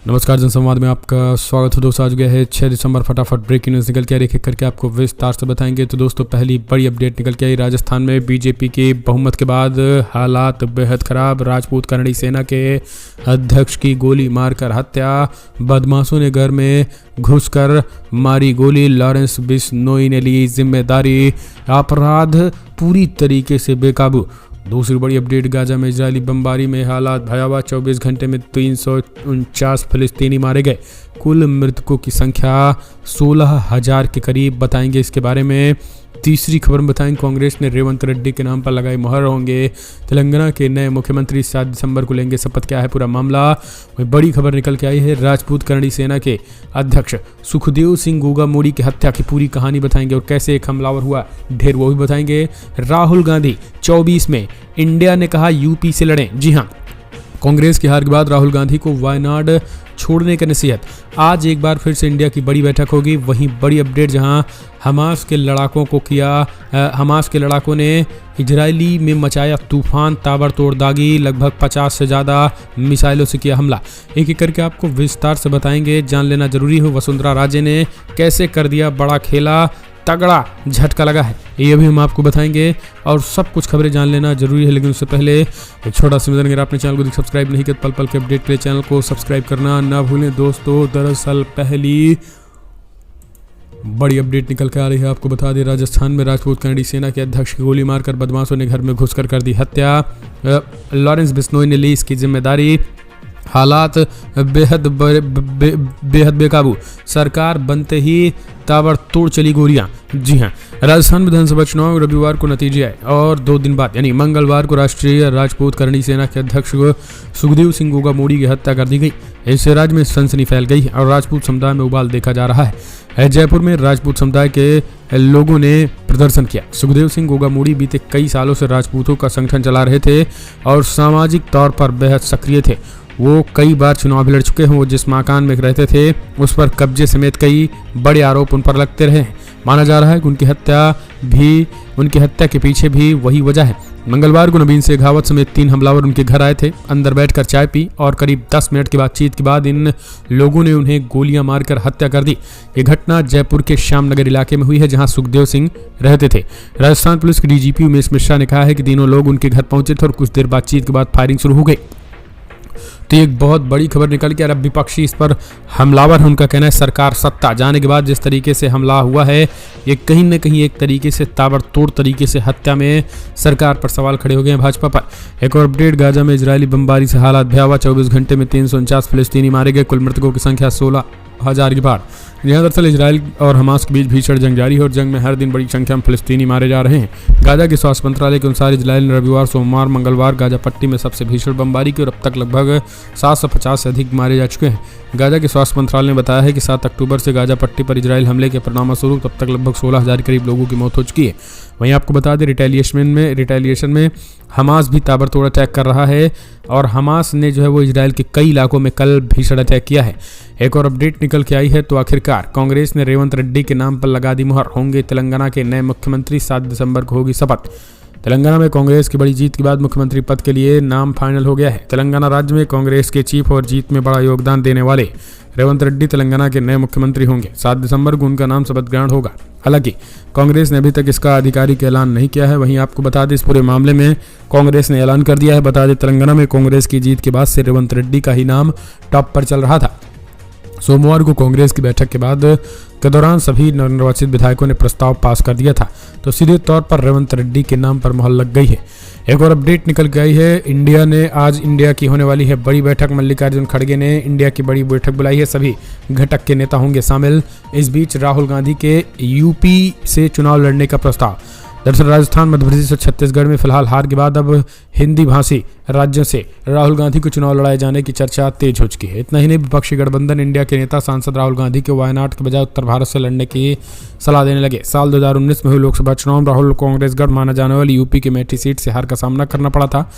नमस्कार, जनसंवाद में आपका स्वागत है दोस्तों। आज गया है 6 दिसंबर। फटाफट ब्रेकिंग न्यूज़ निकल के आ रही है, करके आपको विस्तार से बताएंगे। तो दोस्तों, पहली बड़ी अपडेट निकल के आई। राजस्थान में बीजेपी के बहुमत के बाद हालात बेहद खराब। राजपूत करणी सेना के अध्यक्ष की गोली मारकर हत्या। बदमाशों ने घर में घुसकर मारी गोली। लॉरेंस बिश्नोई ने ली जिम्मेदारी। अपराध पूरी तरीके से बेकाबू। दूसरी बड़ी अपडेट, गाजा में इजरायली बमबारी में हालात भयावह। 24 घंटे में 349 फिलिस्तीनी मारे गए। कुल मृतकों की संख्या 16,000 के करीब। बताएंगे इसके बारे में। तीसरी खबर में बताएंगे, कांग्रेस ने रेवंत रेड्डी के नाम पर लगाई मुहर। होंगे तेलंगाना के नए मुख्यमंत्री। 7 दिसंबर को लेंगे शपथ। क्या है पूरा मामला। बड़ी खबर निकल के आई है। राजपूत करणी सेना के अध्यक्ष सुखदेव सिंह गोगामुडी की हत्या की पूरी कहानी बताएंगे और कैसे एक हमलावर हुआ, ढेर वो भी बताएंगे। राहुल गांधी 24 में इंडिया ने कहा यूपी से लड़ें। जी हाँ, कांग्रेस की हार के बाद राहुल गांधी को वायनाड छोड़ने की नसीहत। आज एक बार फिर से इंडिया की बड़ी बैठक होगी। वहीं बड़ी अपडेट, जहां हमास के लड़ाकों ने इजरायली में मचाया तूफान। ताबड़तोड़ दागी। लगभग 50 से ज़्यादा मिसाइलों से किया हमला। एक एक करके आपको विस्तार से बताएंगे। जान लेना जरूरी हो, वसुंधरा राजे ने कैसे कर दिया बड़ा खेला। तगड़ा झटका लगा है, ये भी हम आपको बताएंगे। और सब कुछ खबरें जान लेना जरूरी है, लेकिन उससे पहले एक छोटा सा निवेदन, अगर आपने चैनल को सब्सक्राइब नहीं किया, पल पल के अपडेट के लिए चैनल को सब्सक्राइब करना ना भूलें दोस्तों। दरअसल पहली बड़ी अपडेट निकल के आ रही है, आपको बता दें। राजस्थान में राजपूत करणी सेना के अध्यक्ष की गोली मारकर बदमाशों ने घर में घुसकर कर दी हत्या। लॉरेंस बिश्नोई ने ली इसकी जिम्मेदारी। हालात बेहद बेकाबू। सरकार बनते ही ताबड़तोड़ चली गोलियां। जी हां, राजस्थान विधानसभा चुनाव रविवार को नतीजे आए और 2 दिन बाद यानी मंगलवार को राष्ट्रीय राजपूत करणी सेना के अध्यक्ष सुखदेव सिंह गोगामुडी की हत्या कर दी गई। इससे राज्य में सनसनी फैल गई और राजपूत समुदाय में उबाल देखा जा रहा है। जयपुर में राजपूत समुदाय के लोगों ने प्रदर्शन किया। सुखदेव सिंह गोगामुडी बीते कई सालों से राजपूतों का संगठन चला रहे थे और सामाजिक तौर पर बेहद सक्रिय थे। वो कई बार चुनाव भी लड़ चुके हैं। वो जिस मकान में रहते थे उस पर कब्जे समेत कई बड़े आरोप उन पर लगते रहे। माना जा रहा है कि उनकी हत्या के पीछे भी वही वजह है। मंगलवार को नवीन शेखावत समेत 3 हमलावर उनके घर आए थे। अंदर बैठकर चाय पी और करीब 10 मिनट की बातचीत के बाद इन लोगों ने उन्हें गोलियां मारकर हत्या कर दी। ये घटना जयपुर के श्यामनगर इलाके में हुई है, जहां सुखदेव सिंह रहते थे। राजस्थान पुलिस के डीजीपी उमेश मिश्रा ने कहा है कि तीनों लोग उनके घर पहुंचे थे और कुछ देर बातचीत के बाद फायरिंग शुरू हो गई। तो एक बहुत बड़ी खबर निकल के, अरब विपक्षी इस पर हमलावर है। उनका कहना है सरकार सत्ता जाने के बाद जिस तरीके से हमला हुआ है, ये कहीं न कहीं एक तरीके से ताबड़तोड़ तरीके से हत्या में सरकार पर सवाल खड़े हो गए हैं भाजपा पर। एक और अपडेट, गाजा में इजरायली बमबारी से हालात भयावह। 24 घंटे में 349 फिलिस्तीनी मारे गए। कुल मृतकों की संख्या 16,000 की पार। यहाँ दरअसल इजराइल और हमास के बीच भीषण जंग जारी है और जंग में हर दिन बड़ी संख्या में फिलिस्तीनी मारे जा रहे हैं। गाजा के स्वास्थ्य मंत्रालय के अनुसार इजराइल ने रविवार, सोमवार, मंगलवार गाजा पट्टी में सबसे भीषण बमबारी की और अब तक लगभग 750 से अधिक मारे जा चुके हैं। गाजा के स्वास्थ्य मंत्रालय ने बताया है कि 7 अक्टूबर से गाजा पट्टी पर इजराइल हमले के परिणामस्वरूप तब तक लगभग 16,000 के करीब लोगों की मौत हो चुकी है। वहीं आपको बता दें, रिटेलिएशन में हमास भी ताबड़तोड़ अटैक कर रहा है और हमास ने जो है वो इजराइल के कई इलाकों में कल भीषण अटैक किया है। एक और अपडेट निकल के आई है। तो आखिरकार कांग्रेस ने रेवंत रेड्डी के नाम पर लगा दी मुहर। होंगे तेलंगाना के नए मुख्यमंत्री। 7 दिसंबर को होगी शपथ। तेलंगाना में कांग्रेस की बड़ी जीत के बाद मुख्यमंत्री पद के लिए नाम फाइनल हो गया है। तेलंगाना राज्य में कांग्रेस के चीफ और जीत में बड़ा योगदान देने वाले रेवंत रेड्डी तेलंगाना के नए मुख्यमंत्री होंगे। 7 दिसंबर को उनका नाम शपथ ग्रहण होगा। हालांकि कांग्रेस ने अभी तक इसका आधिकारिक ऐलान नहीं किया है। वहीं आपको बता दें, इस पूरे मामले में कांग्रेस ने ऐलान कर दिया है। बता दें, तेलंगाना में कांग्रेस की जीत के बाद से रेवंत रेड्डी का ही नाम टॉप पर चल रहा था। सोमवार को कांग्रेस की बैठक के दौरान सभी नवनिर्वाचित विधायकों ने प्रस्ताव पास कर दिया था, तो सीधे तौर पर रेवंत रेड्डी के नाम पर मुहर लग गई है। एक और अपडेट निकल के आई है। इंडिया की होने वाली है बड़ी बैठक। मल्लिकार्जुन खड़गे ने इंडिया की बड़ी बैठक बुलाई है। सभी घटक के नेता होंगे शामिल। इस बीच राहुल गांधी के यूपी से चुनाव लड़ने का प्रस्ताव। दरअसल राजस्थान, मध्य प्रदेश और छत्तीसगढ़ में फिलहाल हार के बाद अब हिंदी भाषी राज्यों से राहुल गांधी को चुनाव लड़ाए जाने की चर्चा तेज हो चुकी है। इतना ही नहीं, विपक्षी गठबंधन इंडिया के नेता सांसद राहुल गांधी को वायनाड के बजाय उत्तर भारत से लड़ने की सलाह देने लगे। साल 2019 में हुए लोकसभा चुनाव में राहुल कांग्रेस गढ़ माना जाने वाली यूपी की मेठी सीट से हार का सामना करना पड़ा था।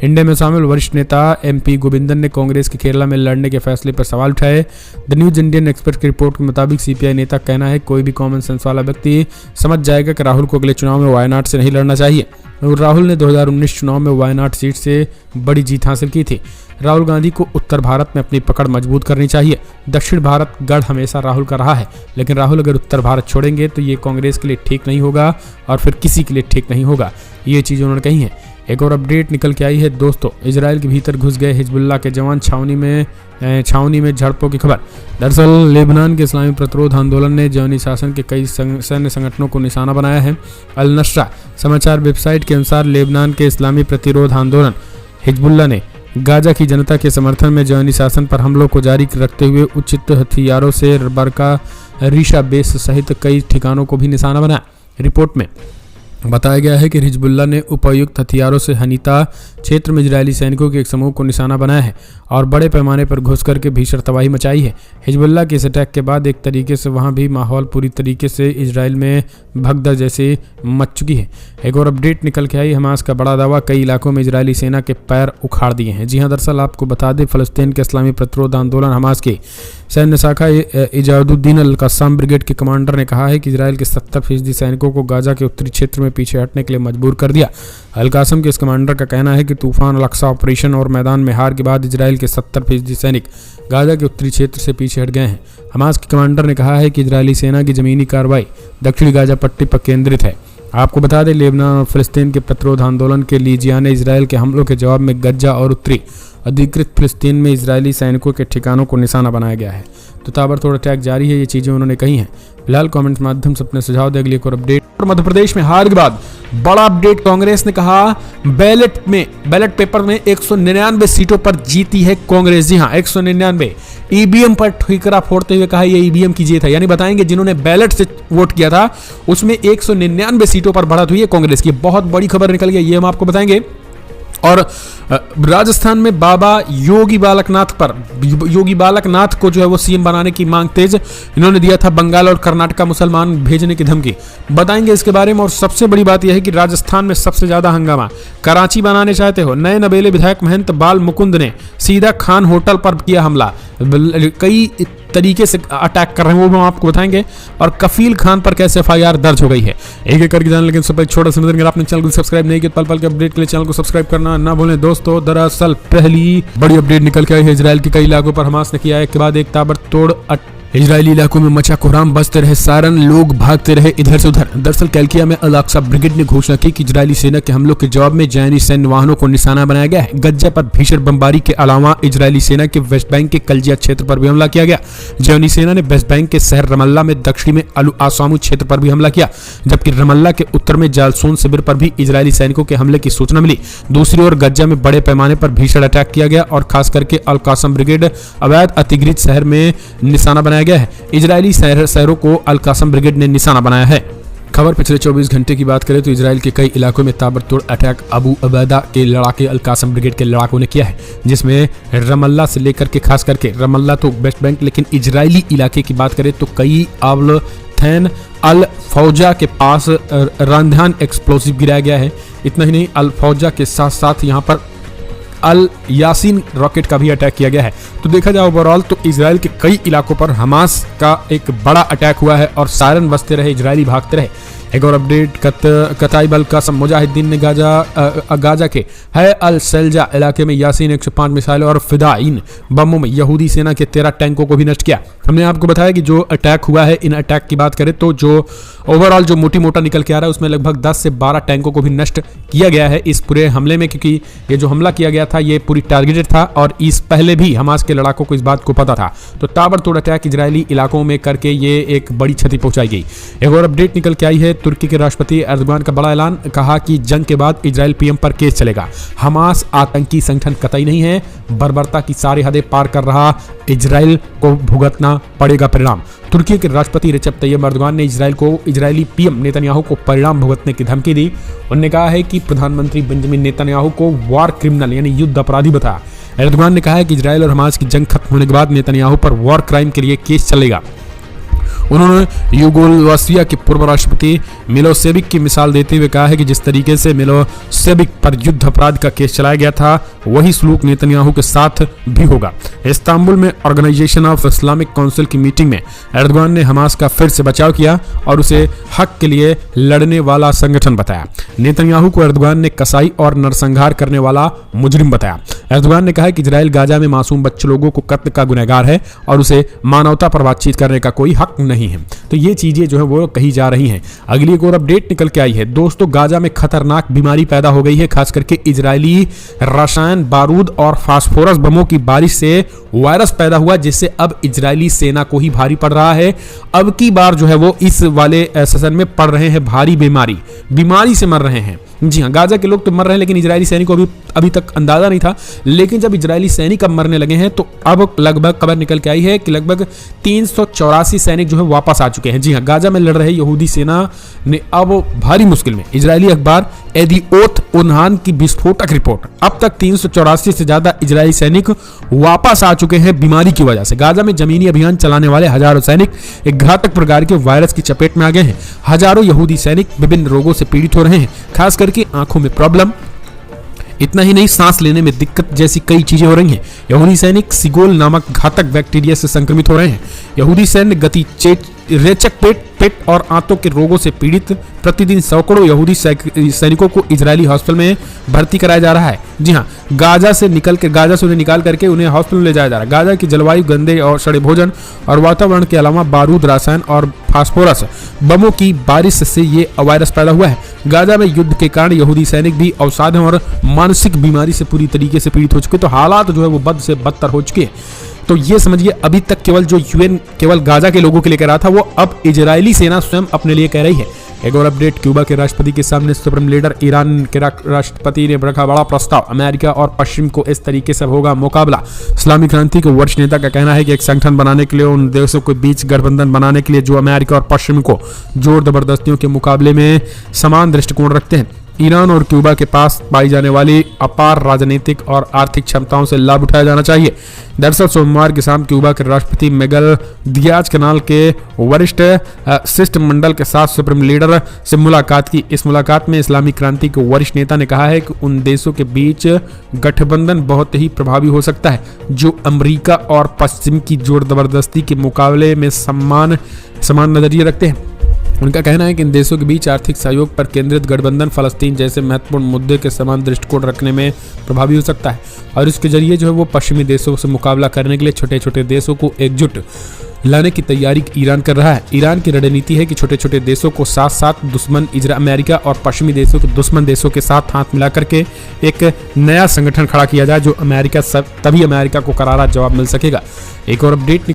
इंडिया में शामिल वरिष्ठ नेता MP गोविंदन ने कांग्रेस के केरला में लड़ने के फैसले पर सवाल उठाए। द न्यूज इंडियन एक्सप्रेस की रिपोर्ट के मुताबिक CPI नेता कहना है कोई भी कॉमन सेंस वाला व्यक्ति समझ जाएगा कि राहुल को अगले चुनाव में वायनाड से नहीं लड़ना चाहिए। राहुल ने 2019 चुनाव में वायनाड सीट से बड़ी जीत हासिल की थी। राहुल गांधी को उत्तर भारत में अपनी पकड़ मजबूत करनी चाहिए। दक्षिण भारत गढ़ हमेशा राहुल का रहा है, लेकिन राहुल अगर उत्तर भारत छोड़ेंगे तो ये कांग्रेस के लिए ठीक नहीं होगा और फिर किसी के लिए ठीक नहीं होगा। ये चीज़ उन्होंने कही है। एक और अपडेट निकल के आई है दोस्तों, इजराइल के भीतर घुस गए हिजबुल्लाह के जवान, छावनी में झड़पों की खबर। दरअसल लेबनान के इस्लामी प्रतिरोध आंदोलन ने जर्मनी शासन के कई सैन्य संगठनों को निशाना बनाया है। अल नस्रा समाचार वेबसाइट के अनुसार लेबनान के इस्लामी प्रतिरोध आंदोलन हिजबुल्लाह ने गाजा की जनता के समर्थन में जर्मनी शासन पर हमलों को जारी रखते हुए उचित हथियारों से बरका रीशा बेस सहित कई ठिकानों को भी निशाना बनाया। रिपोर्ट में बताया गया है कि हिजबुल्लाह ने उपयुक्त हथियारों से हनीता क्षेत्र में इजरायली सैनिकों के एक समूह को निशाना बनाया है और बड़े पैमाने पर घुस करके भीषण तबाही मचाई है। हिजबुल्लाह के इस अटैक के बाद एक तरीके से वहां भी माहौल पूरी तरीके से इजराइल में भगदड़ जैसे मच चुकी है। एक और अपडेट निकल के आई, हमास का बड़ा दावा, कई इलाकों में इजरायली सेना के पैर उखाड़ दिए हैं। जी हाँ, दरअसल आपको बता दें, फलस्तीन के इस्लामी प्रतिरोध आंदोलन हमास के सैन्य शाखा इजादुद्दीन अल कस्साम ब्रिगेड के कमांडर ने कहा है कि इजराइल के 70% सैनिकों को गाजा के उत्तरी क्षेत्र में पीछे हटने के लिए मजबूर कर दिया। अल कासम के इस कमांडर का कहना है कि तूफान अल-अक्सा ऑपरेशन और मैदान में हार के बाद इजराइल के 70% सैनिक गाजा के उत्तरी क्षेत्र से पीछे हट गए हैं। हमास के कमांडर ने कहा है कि इजरायली सेना की जमीनी कार्रवाई दक्षिणी गाजा पट्टी पर केंद्रित है। आपको बता दें, लेबनान और फिलिस्तीन के प्रतिरोध आंदोलन के लीजिया ने इजराइल के हमलों के जवाब में गज्जा और उत्तरी अधिकृत फिलिस्तीन में इजरायली सैनिकों के ठिकानों को निशाना बनाया गया है। तो ताबड़तोड़ अटैक जारी है, ये चीज़ें उन्होंने कही हैं। फिलहाल कमेंट माध्यम से अपने सुझाव दे। अगली एक और अपडेट, और मध्य प्रदेश में हार के बाद बड़ा अपडेट, कांग्रेस ने कहा बैलेट पेपर में 199 सीटों पर जीती है कांग्रेस। जी हाँ, 199। ईवीएम पर ठीकरा फोड़ते हुए कहा ये ईवीएम की जीत है, यानी बताएंगे जिन्होंने बैलेट से वोट किया था उसमें 199 सीटों पर बढ़त हुई है कांग्रेस की। बहुत बड़ी खबर निकल गई, ये हम आपको बताएंगे। और राजस्थान में बाबा योगी बालकनाथ को जो है वो सीएम बनाने की मांग तेज। इन्होंने दिया था बंगाल और कर्नाटक मुसलमान भेजने की धमकी, बताएंगे इसके बारे में। और सबसे बड़ी बात यह है कि राजस्थान में सबसे ज्यादा हंगामा, कराची बनाने चाहते हो, नए नवेले विधायक महंत बाल मुकुंद ने सीधा खान होटल पर किया हमला, कई तरीके से अटैक कर रहे हैं, वो हम आपको बताएंगे। और कफील खान पर कैसे एफआईआर दर्ज हो गई है, एक एक करके जान। लेकिन सब एक छोटा सा अगर आपने चैनल को सब्सक्राइब नहीं किया, पल पल के अपडेट के लिए चैनल को सब्सक्राइब करना ना भूलें दोस्तों। दरअसल पहली बड़ी अपडेट निकल के आई है, इजराइल के कई इलाकों पर हमास ने किया एक के बाद एक ताबड़तोड़ इजरायली इलाकों में मचा कोहराम, बजते रहे सायरन, लोग भागते रहे इधर से उधर। दरअसल कैलकिया में अल-अक्सा ब्रिगेड ने घोषणा की कि इजरायली सेना के हमलों के जवाब में जैनी सैन्य वाहनों को निशाना बनाया गया है। गज्जा पर भीषण बमबारी के अलावा इजरायली सेना के वेस्ट बैंक के कलजिया क्षेत्र पर भी हमला किया गया। जैनी सेना ने वेस्ट बैंक के शहर रमल्ला में दक्षिणी में अल आसामू क्षेत्र पर भी हमला किया, जबकि रमल्ला के उत्तर में जालसोन शिविर पर भी इजरायली सैनिकों के हमले की सूचना मिली। दूसरी ओर गज्जा में बड़े पैमाने पर भीषण अटैक किया गया और खास करके अल कासम ब्रिगेड अवैध अधिकृत शहर में निशाना बनाया गया है। इजरायली शहरों को अल कासम ब्रिगेड ने निशाना बनाया है। खबर पिछले 24 घंटे की बात करें तो इजराइल के कई इलाकों में ताबड़तोड़ अटैक अबू अबैदा के लड़ाके अल कासम ब्रिगेड के लड़ाकों ने किया है, जिसमें रमल्ला से लेकर के खास करके रमल्ला तो वेस्ट बैंक, लेकिन इजरायली इलाके की बात करें तो कई अल थैन अल फौजा के पास रंधान एक्सप्लोसिव गिराया गया है। इतना ही नहीं, अल फौजा के साथ साथ यहाँ पर अल यासीन रॉकेट का भी अटैक किया गया है। तो देखा जाए ओवरऑल तो इजराइल के कई इलाकों पर हमास का एक बड़ा अटैक हुआ है और सायरन बजते रहे, इजरायली भागते रहे। एक और अपडेट, कताइब अल कासम मुजाहिदीन ने गाजा के है अल सल्जा इलाके में यासीन 105 मिसाइलों और फिदाइन बमों में यहूदी सेना के 13 टैंकों को भी नष्ट किया। हमने आपको बताया कि जो अटैक हुआ है, इन अटैक की बात करें तो जो ओवरऑल जो मोटी मोटा निकल के आ रहा है उसमें लगभग 10 से 12 टैंकों को भी नष्ट किया गया है इस पूरे हमले में, क्योंकि ये जो हमला किया गया था ये पूरी टारगेटेड था और इस पहले भी हमास के लड़ाकों को इस बात को पता था। तो ताबड़तोड़ अटैक इजरायली इलाकों में करके ये एक बड़ी क्षति पहुंचाई गई। एक और अपडेट निकल के आई है, तुर्की के राष्ट्रपति एर्दोगान का बड़ा ऐलान, कहा कि जंग के बाद इजराइल पीएम पर केस चलेगा। हमास आतंकी संगठन कतई नहीं है, बर्बरता की सारी हदें पार कर रहा, इजराइल को भुगतना पड़ेगा परिणाम। तुर्की के राष्ट्रपति रिसेप तैयब एर्दोगान ने इजरायली पीएम नेतन्याहू को परिणाम भुगतने की धमकी दी। उन्होंने कहा है कि प्रधानमंत्री बेंजामिन नेतन्याहू को वॉर क्रिमिनल यानी युद्ध अपराधी बताया। एर्दोगान ने कहा है कि इजराइल और हमास की जंग खत्म होने के बाद नेतन्याहू पर वॉर क्राइम के लिए केस चलेगा। उन्होंने यूगोस्लाविया के पूर्व राष्ट्रपति मिलोसेविक की मिसाल देते हुए कहा है कि जिस तरीके से मिलोसेविक पर युद्ध अपराध का केस चलाया गया था वही सलूक नेतन्याहू के साथ भी होगा। इस्तांबुल में ऑर्गेनाइजेशन ऑफ इस्लामिक काउंसिल की मीटिंग में एर्दोगान ने हमास का फिर से बचाव किया और उसे हक के लिए लड़ने वाला संगठन बताया। नेतन्याहू को एर्दोगान ने कसाई और नरसंहार करने वाला मुजरिम बताया। एर्दोगान ने कहा कि इजराइल गाजा में मासूम बच्चे लोगों को कत्ल का गुनहगार है और उसे मानवता पर बातचीत करने का कोई हक नहीं है। तो ये चीजें जो है वो कही जा रही हैं। अगली एक और अपडेट निकल के आई है दोस्तों, गाजा में खतरनाक बीमारी पैदा हो गई है। खास करके इजरायली रसायन, बारूद और फास्फोरस बमों की बारिश से वायरस पैदा हुआ, जिससे अब इजरायली सेना को ही भारी पड़ रहा है। अब की बार जो है वो इस वाले सेशन में पड़ रहे हैं भारी बीमारी से मर रहे हैं। जी हाँ, गाजा के लोग तो मर रहे हैं, लेकिन इजरायली सैनिक को अभी तक अंदाजा नहीं था। लेकिन जब इजरायली सैनिक अब मरने लगे हैं तो अब लगभग खबर निकल के आई है कि लगभग 384 सैनिक जो है वापस आ चुके हैं। जी हाँ, गाजा में लड़ रहे यहूदी सेना ने अब भारी मुश्किल में। इजरायली अखबार एदिओथ उन्हान की विस्फोटक रिपोर्ट, अब तक 384 से ज्यादा इजरायली सैनिक वापस आ चुके हैं बीमारी की वजह से। गाजा में जमीनी अभियान चलाने वाले हजारों सैनिक एक घातक प्रकार के वायरस की चपेट में आ गए हैं। हजारों यहूदी सैनिक विभिन्न रोगों से पीड़ित हो रहे हैं, खासकर की आंखों में प्रॉब्लम, इतना ही नहीं सांस लेने में दिक्कत जैसी कई चीजें हो रही हैं। यहूदी सैनिक सिगोल नामक घातक बैक्टीरिया से संक्रमित हो रहे हैं। यहूदी सैन्य गति, रेचक पेट और आंतों के रोगों से पीड़ित प्रतिदिन सैकड़ों यहूदी सैनिकों को इजरायली हॉस्पिटल में भर्ती कराया जा रहा है। जी हाँ, गाजा से उन्हें निकाल करके उन्हें हॉस्पिटल ले जाया जा रहा है। गाजा की जलवायु, गंदे और सड़े भोजन और वातावरण के अलावा बारूद, रसायन और फास्फोरस बमों की बारिश से ये वायरस पैदा हुआ है। गाजा में युद्ध के कारण यहूदी सैनिक भी अवसाद और मानसिक बीमारी से पूरी तरीके से पीड़ित हो चुके। तो हालात जो है वो बद से बदतर हो चुके हैं। तो ये समझिए, अभी तक केवल जो यूएन केवल गाजा के लोगों के लिए कह रहा था, वो अब इजरायली सेना स्वयं अपने लिए कह रही है। एक और अपडेट, क्यूबा के राष्ट्रपति के सामने सुप्रीम लीडर ईरान के राष्ट्रपति ने रखा बड़ा प्रस्ताव। अमेरिका और पश्चिम को इस तरीके से होगा मुकाबला। इस्लामी क्रांति के वरिष्ठ नेता का कहना है कि एक संगठन बनाने के लिए, उन देशों के बीच गठबंधन बनाने के लिए जो अमेरिका और पश्चिम को जोर जबरदस्तियों के मुकाबले में समान दृष्टिकोण रखते हैं। ईरान और क्यूबा के पास पाई जाने वाली अपार राजनीतिक और आर्थिक क्षमताओं से लाभ उठाया जाना चाहिए। दरअसल सोमवार की शाम क्यूबा के राष्ट्रपति मिगेल दियाज कैनल के वरिष्ठ शिष्टमंडल के साथ सुप्रीम लीडर से मुलाकात की। इस मुलाकात में इस्लामी क्रांति के वरिष्ठ नेता ने कहा है कि उन देशों के बीच गठबंधन बहुत ही प्रभावी हो सकता है जो अमेरिका और पश्चिम की जोर जबरदस्ती के मुकाबले में समान नजरिए रखते हैं। उनका कहना है कि इन देशों के बीच आर्थिक सहयोग पर केंद्रित गठबंधन फलस्तीन जैसे महत्वपूर्ण मुद्दे के समान दृष्टिकोण रखने में प्रभावी हो सकता है और इसके जरिए जो है वो पश्चिमी देशों से मुकाबला करने के लिए छोटे छोटे देशों को एकजुट लाने की तैयारी ईरान कर रहा है। ईरान की रणनीति है कि छोटे छोटे देशों को साथ साथ दुश्मन अमेरिका और पश्चिमी देशों के दुश्मन देशों के साथ हाथ मिला करके एक नया संगठन खड़ा किया जाए जो तभी अमेरिका को करारा जवाब मिल सकेगा। एक और अपडेट